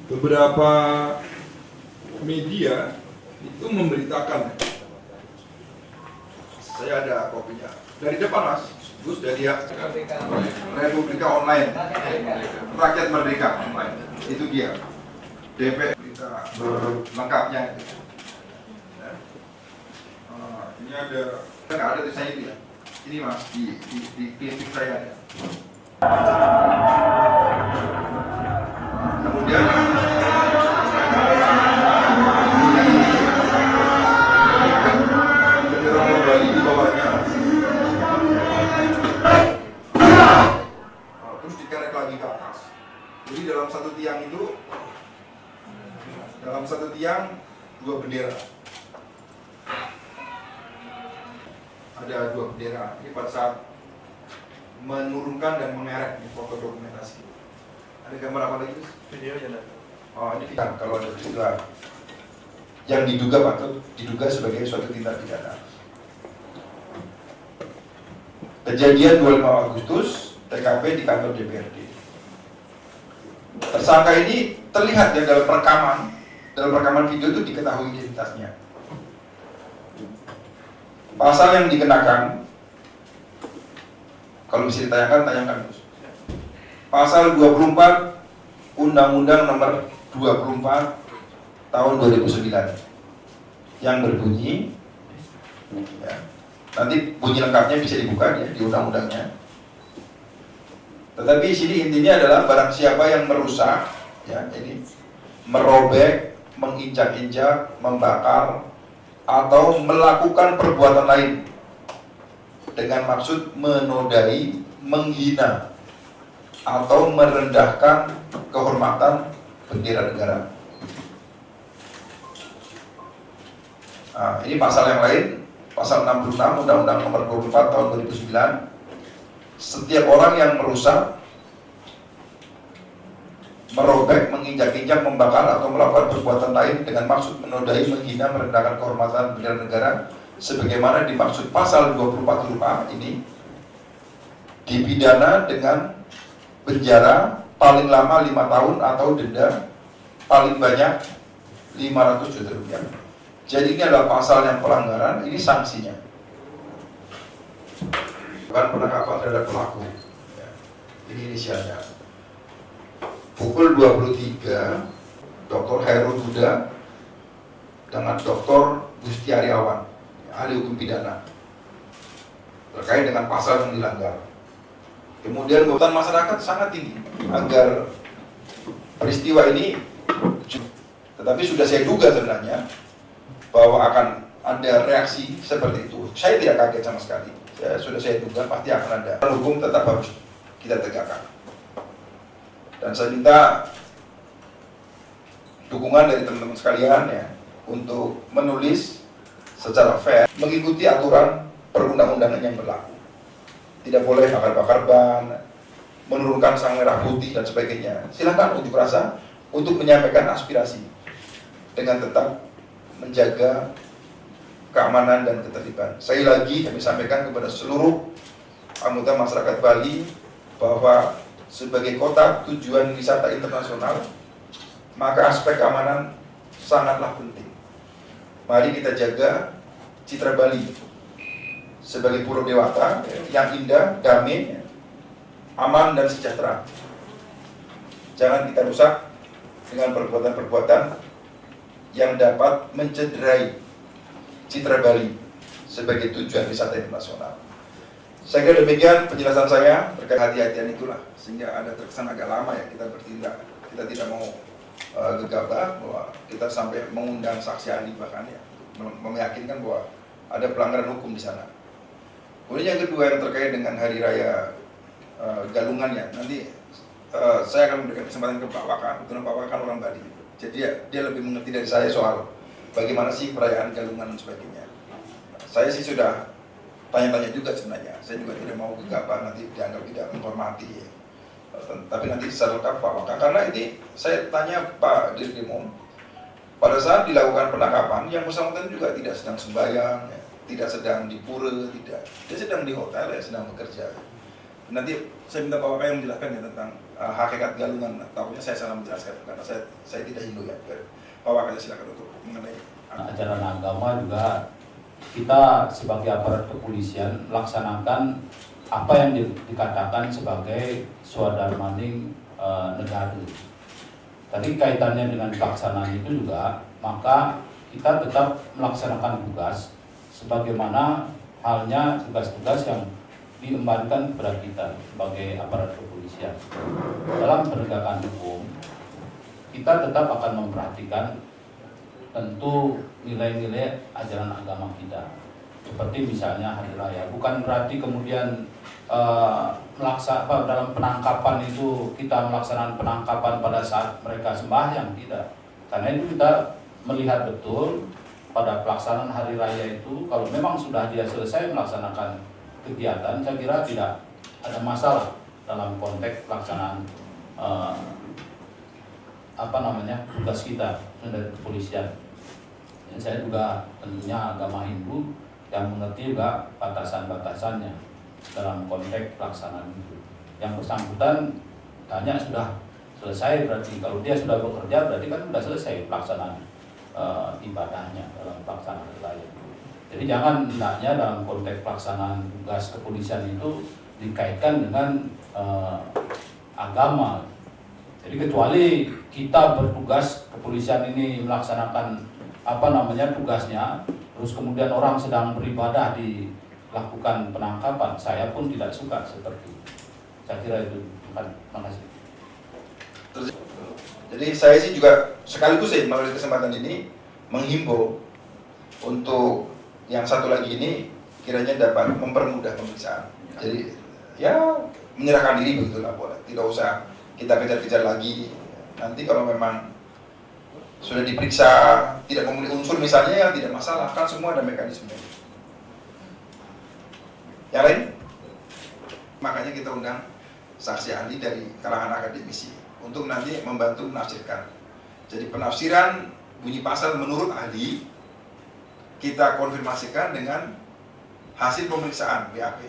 beberapa media itu memberitakan, saya ada kopinya dari depan Mas Gus, dari Republika Online, Rakyat Merdeka Online, itu dia DP berita lengkapnya. Ini ada, nggak ada tulisannya itu ya, ini Mas di klinik saya ada. Kemudian bendera Bali di bawahnya, terus dikerek lagi ke atas. Jadi dalam satu tiang dua bendera, ada dua bendera. Ini pada saat menurunkan dan mengerek di foto dokumentasi. Ada gambar apa lagi? Video ya. Oh, ini kan kalau ada peristiwa yang diduga sebagai suatu tindak pidana. Kejadian 25 Agustus, TKP di kantor DPRD. Tersangka ini terlihat ya dalam rekaman video itu diketahui identitasnya. Pasal yang dikenakan, kalau bisa tayangkan. Pasal 24 Undang-Undang Nomor 24 Tahun 2009 yang berbunyi, ya, nanti bunyi lengkapnya bisa dibuka ya, di undang-undangnya. Tetapi sini intinya adalah barang siapa yang merusak, ya, ini merobek, menginjak-injak, membakar, atau melakukan perbuatan lain dengan maksud menodai, menghina, atau merendahkan kehormatan bendera negara. Nah, ini pasal yang lain, pasal 66 Undang-Undang Nomor 24 Tahun 2009. Setiap orang yang merusak, merobek, menginjak-injak, membakar, atau melakukan perbuatan lain dengan maksud menodai, menghina, merendahkan kehormatan bendera negara sebagaimana dimaksud pasal 24 huruf A ini, dipidana dengan penjara paling lama 5 tahun atau denda paling banyak 500 juta rupiah. Jadi ini adalah pasal yang pelanggaran, ini sanksinya. Bukan penangkapan terhadap pelaku. Ya, ini inisialnya. Pukul 23, Dr. Hairul Huda dengan Dr. Gusti Aryawan, ahli hukum pidana, terkait dengan pasal yang dilanggar. Kemudian kebutuhan masyarakat sangat tinggi agar peristiwa ini, tetapi sudah saya duga sebenarnya bahwa akan ada reaksi seperti itu. Saya tidak kaget sama sekali. Sudah saya duga pasti akan ada. Hukum tetap harus kita tegakkan. Dan saya minta dukungan dari teman-teman sekalian ya untuk menulis secara fair, mengikuti aturan perundang-undangan yang berlaku. Tidak boleh bakar-bakar ban, menurunkan sang merah putih dan sebagainya. Silakan unjuk rasa untuk menyampaikan aspirasi dengan tetap menjaga keamanan dan ketertiban. Sekali lagi kami sampaikan kepada seluruh anggota masyarakat Bali bahwa sebagai kota tujuan wisata internasional, maka aspek keamanan sangatlah penting. Mari kita jaga citra Bali sebagai Pulau Dewata yang indah, damai, aman dan sejahtera. Jangan kita rusak dengan perbuatan-perbuatan yang dapat mencederai citra Bali sebagai tujuan wisata internasional. Saya kira demikian penjelasan saya terkait hati-hatian itulah, sehingga ada terkesan agak lama ya kita bertindak. Kita tidak mau gegabah bahwa kita sampai mengundang saksi ahli bahkan ya, meyakinkan bahwa ada pelanggaran hukum di sana. Kemudian yang kedua yang terkait dengan hari raya Galungan ya, nanti saya akan memberikan kesempatan ke Pak Waka. Kebetulan Pak Waka kan orang Bali, jadi dia lebih mengerti dari saya soal bagaimana sih perayaan Galungan dan sebagainya. Saya sih sudah tanya-tanya juga sebenarnya, saya juga tidak mau gegabah nanti dianggap tidak menghormati ya. Tapi nanti secara lengkap Pak Waka, karena ini saya tanya Pak Dirkrimum, pada saat dilakukan penangkapan yang bersangkutan juga tidak sedang sembahyang ya, tidak sedang di pura, tidak, dia sedang di hotel ya, sedang bekerja. Nanti saya minta Pak Waka yang menjelaskan ya tentang hakikat galungan. Takutnya saya salah menjelaskan karena saya tidak Hindu ya. Pak Wakil silakan untuk mengenai ajaran agama juga kita sebagai aparat kepolisian melaksanakan apa yang dikatakan sebagai swadharmaning negara. Tadi kaitannya dengan pelaksanaan itu juga, maka kita tetap melaksanakan tugas sebagaimana halnya tugas-tugas yang diembankan kepada kita sebagai aparat kepolisian. Dalam penegakan hukum, kita tetap akan memperhatikan tentu nilai-nilai ajaran agama kita. Seperti misalnya hari raya, bukan berarti kemudian dalam penangkapan itu kita melaksanakan penangkapan pada saat mereka sembahyang, tidak. Karena itu kita melihat betul pada pelaksanaan hari raya itu, kalau memang sudah dia selesai melaksanakan kegiatan, saya kira tidak ada masalah dalam konteks pelaksanaan tugas kita dari kepolisian. Dan saya juga tentunya agama Hindu yang mengerti juga batasan-batasannya dalam konteks pelaksanaan itu. Yang bersangkutan tanya sudah selesai, berarti kalau dia sudah bekerja berarti kan sudah selesai pelaksanaan ibadahnya dalam pelaksanaan raya. Jadi jangan hendaknya dalam konteks pelaksanaan tugas kepolisian itu dikaitkan dengan agama. Jadi kecuali kita bertugas kepolisian ini melaksanakan tugasnya, terus kemudian orang sedang beribadah dilakukan penangkapan, saya pun tidak suka seperti itu. Saya kira itu. Terima kasih. Jadi saya sih juga sekaligus melalui kesempatan ini menghimbau untuk yang satu lagi ini kiranya dapat mempermudah pemeriksaan. Jadi ya menyerahkan diri begitulah, boleh. Tidak usah kita kejar-kejar lagi. Nanti kalau memang sudah diperiksa tidak memenuhi unsur misalnya, ya tidak masalah, kan semua ada mekanisme. Yang lain? Makanya kita undang saksi ahli dari kalangan akademisi untuk nanti membantu menafsirkan. Jadi penafsiran bunyi pasal menurut ahli kita konfirmasikan dengan hasil pemeriksaan BAP.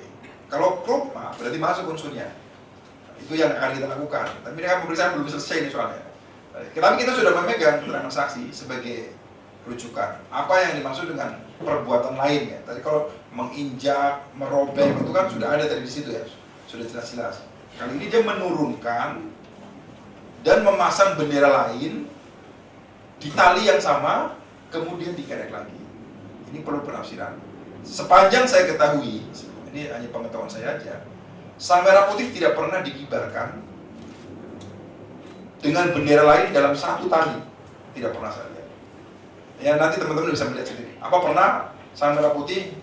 Kalau klop, berarti masuk unsurnya. Itu yang akan kita lakukan. Tapi dengan pemeriksaan belum selesai ini soalnya. Tapi kita sudah memegang keterangan saksi sebagai rujukan. Apa yang dimaksud dengan perbuatan lain ya? Tadi kalau menginjak, merobek itu kan sudah ada tadi di situ ya, sudah jelas-jelas. Kali ini dia menurunkan dan memasang bendera lain di tali yang sama, kemudian dikerek lagi. Ini perlu penafsiran. Sepanjang saya ketahui, ini hanya pengetahuan saya aja, sang merah putih tidak pernah dikibarkan dengan bendera lain dalam satu tali. Tidak pernah saya lihat. Ya nanti teman-teman bisa melihat sendiri. Apa pernah sang merah putih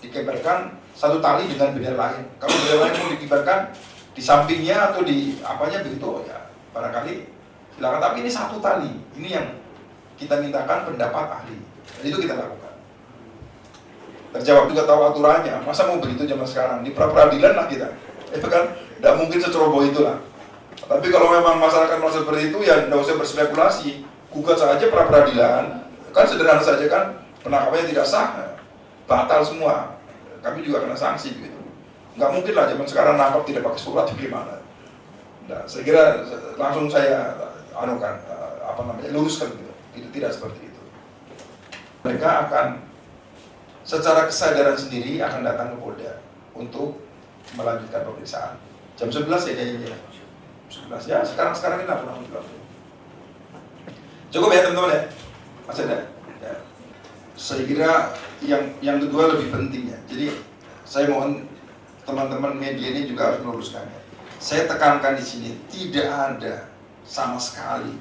dikibarkan satu tali dengan bendera lain? Kalau bendera lain mau dikibarkan di sampingnya atau di apanya begitu, ya barangkali silakan. Tapi ini satu tali. Ini yang kita mintakan pendapat ahli. Dan itu kita lakukan. Terjawab juga tahu aturannya. Masa mau begitu zaman sekarang? Di pra-peradilan lah kita. Itu kan tidak mungkin seceroboh itulah. Tapi kalau memang masyarakat merasa seperti itu, ya tidak usah berspekulasi. Gugat saja pra-peradilan. Kan sederhana saja kan, penangkapannya tidak sah, batal semua. Kami juga kena sanksi gitu. Nggak mungkin lah zaman sekarang nangkap tidak pakai surat, gimana? Nah, saya kira langsung saya luruskan gitu. Itu tidak seperti itu. Mereka akan secara kesadaran sendiri akan datang ke Polda untuk melanjutkan pemeriksaan. Jam 11 ya kayaknya. 11 ya, sekarang ini kurang lebih. Cukup ya teman-teman ya? Masih ada? Ya. Saya kira yang kedua lebih penting ya. Jadi saya mohon teman-teman media ini juga harus meluruskan. Saya tekankan di sini tidak ada sama sekali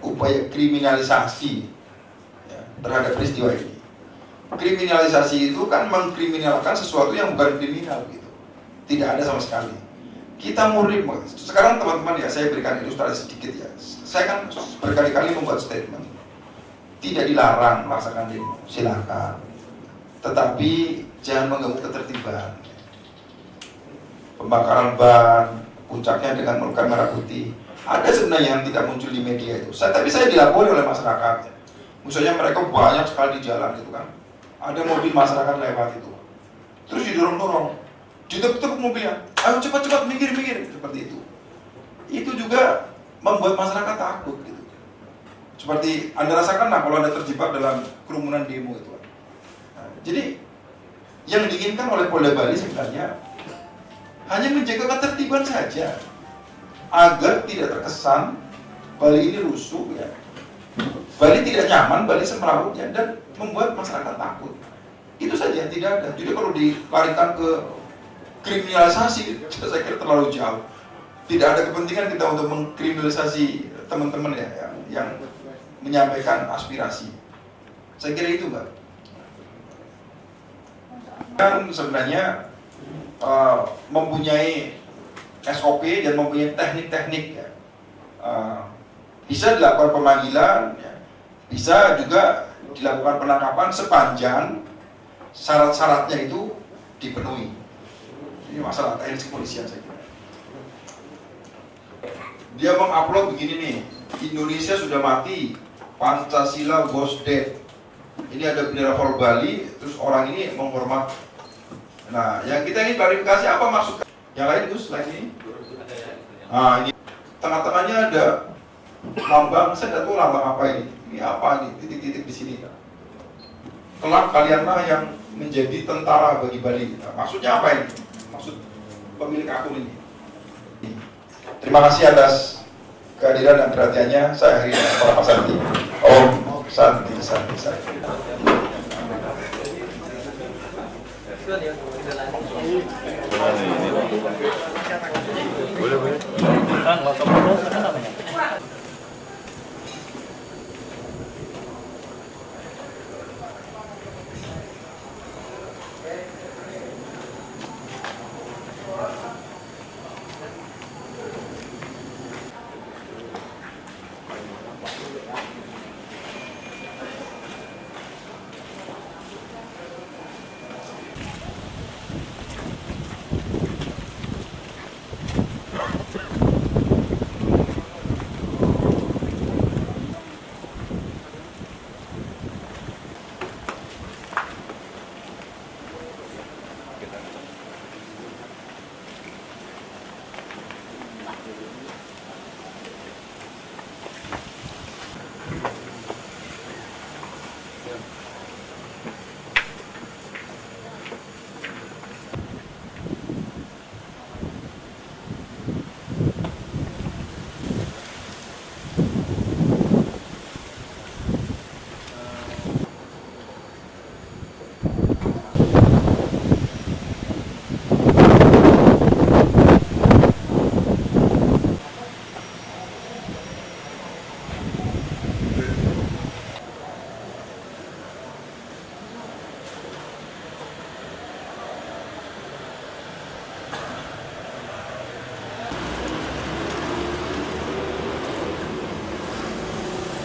upaya kriminalisasi ya, terhadap peristiwa ini. Kriminalisasi itu kan mengkriminalkan sesuatu yang bukan kriminal gitu. Tidak ada sama sekali. Kita murni. Sekarang teman-teman ya, saya berikan ilustrasi sedikit ya. Saya kan berkali-kali membuat statement. Tidak dilarang melaksanakan demo, silakan. Tetapi jangan mengganggu ketertiban. Pembakaran ban, puncaknya dengan melukai merah putih. Ada sebenarnya yang tidak muncul di media itu. Tapi saya dilapori oleh masyarakat. Misalnya mereka banyak sekali di jalan gitu kan. Ada mobil masyarakat lewat itu. Terus didorong-dorong. Ditepuk-tepuk mobilnya. Ayo cepat-cepat minggir-minggir. Seperti itu. itu juga membuat masyarakat takut gitu. Seperti Anda rasakan lah kalau Anda terjebak dalam kerumunan demo itu. Nah, jadi yang diinginkan oleh Polda Bali sebenarnya hanya menjaga ketertiban saja, agar tidak terkesan Bali ini rusuh ya, Bali tidak nyaman, Bali semrawut ya, dan membuat masyarakat takut. Itu saja, tidak ada. Jadi kalau dilarikan ke kriminalisasi, saya kira terlalu jauh. Tidak ada kepentingan kita untuk mengkriminalisasi teman-teman ya, yang menyampaikan aspirasi. Saya kira itu, Mbak. Kan sebenarnya mempunyai SOP dan mempunyai teknik-teknik ya. Bisa dilakukan pemanggilan, ya. Bisa juga dilakukan penangkapan sepanjang syarat-syaratnya itu dipenuhi. Ini masalah teknis kepolisian saya kira. Dia mengupload begini nih, Indonesia sudah mati, Pancasila was dead. Ini ada bendera for Bali, terus orang ini menghormat. Nah, yang kita ingin klarifikasi apa maksud? Yang lain Gus, slide ini. Nah, ini tengah-tengahnya ada lambang, saya tidak tahu lambang apa ini. Ini apa ini? Titik-titik di sini. Kelak kalianlah yang menjadi tentara bagi Bali. Nah, maksudnya apa ini? Maksud pemilik akun ini. Terima kasih atas kehadiran dan perhatiannya. Saya akhiri dengan para Pak Santi. Om Santi. Boleh. Kan nggak kemana namanya?